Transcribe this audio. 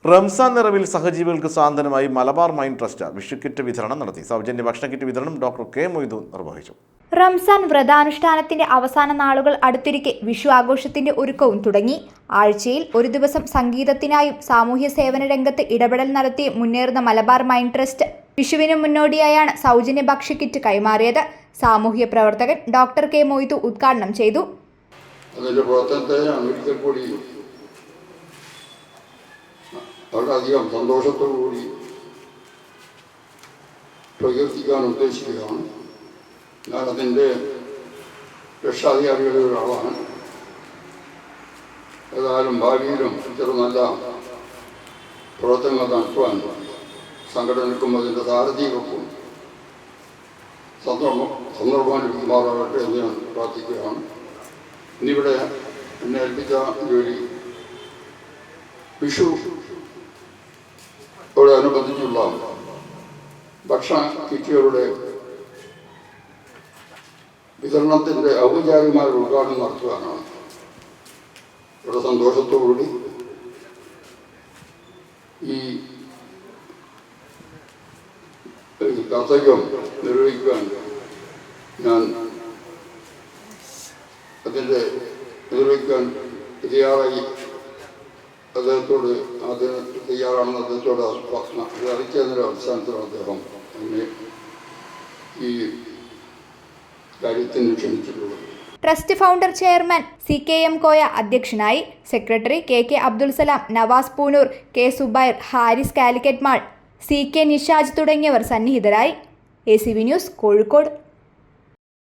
റംസാൻ നിറവിൽ സഹജീവികൾക്ക് സാന്ത്വനമായി Malabar mind trust വിഷുക്കിറ്റ് വിതരണം നടത്തി. സൗജന്യ ഭക്ഷണ കിറ്റ് വിതരണം ഡോക്ടർ കെ മൊയ്തു നിർവഹിച്ചു. റംസാൻ വ്രതാനുഷ്ഠാനത്തിന്റെ അവസാന നാളുകൾ അടുത്തിരിക്കെ വിഷു ആഘോഷത്തിന്റെ ഒരുക്കവും തുടങ്ങി. ആഴ്ചയിൽ ഒരു ദിവസം സംഗീതത്തിനായും സാമൂഹ്യ സേവന രംഗത്ത് ഇടപെടൽ നടത്തി മുന്നേറുന്ന മലബാർ മൈൻഡ് ട്രസ്റ്റ് വിഷുവിന് മുന്നോടിയായാണ് സൗജന്യ ഭക്ഷ്യക്കിറ്റ് കൈമാറിയത്. സാമൂഹ്യ പ്രവർത്തകൻ ഡോക്ടർ കെ മൊയ്തു ഉദ്ഘാടനം ചെയ്തു. വളരെയധികം സന്തോഷത്തോടുകൂടി പ്രകീർത്തിക്കാൻ ഉദ്ദേശിക്കുകയാണ്. ഞാൻ അതിൻ്റെ രക്ഷാധികാരികളിൽ ഒരാളാണ്. ഏതായാലും ഭാവിയിലും ഇത്ര നല്ല പ്രവർത്തനങ്ങൾ നടത്തുവാൻ സംഘടനയ്ക്കും അതിൻ്റെ സാരഥികൾക്കും സന്ദർഭം ലഭിക്കുമാറാകട്ടെ എന്ന് ഞാൻ പ്രാർത്ഥിക്കുകയാണ്. ഇന്നിവിടെ എന്നെ ഏൽപ്പിച്ച ജോലി വിഷുവോടനുബന്ധിച്ചുള്ള ഭക്ഷണ കിറ്റുകളുടെ വിതരണത്തിൻ്റെ ഔപചാരികമായ ഉദ്ഘാടനം നടത്തുവാനാണ്. ഇവിടെ സന്തോഷത്തോടുകൂടി ഈ കർത്തവ്യം നിർവഹിക്കാൻ ഞാൻ അതിൻ്റെ നിർവഹിക്കാൻ തയ്യാറായി അദ്ദേഹത്തോട് തയ്യാറാണെന്ന് അദ്ദേഹത്തോട് അറിയിച്ചതിൻ്റെ അടിസ്ഥാനത്തിലാണ് അദ്ദേഹം എന്നെ ഈ കാര്യത്തിന് ക്ഷണിച്ചിട്ടുള്ളത്. Trust founder chairman CKM Koya അധ്യക്ഷനായി. Secretary KK Abdul Salam, Navas Poonoor, K Subair, Haris Calicut mall, CK Nishaj തുടങ്ങിയവർ സന്നിഹിതരായി. ACV news, Kozhikode.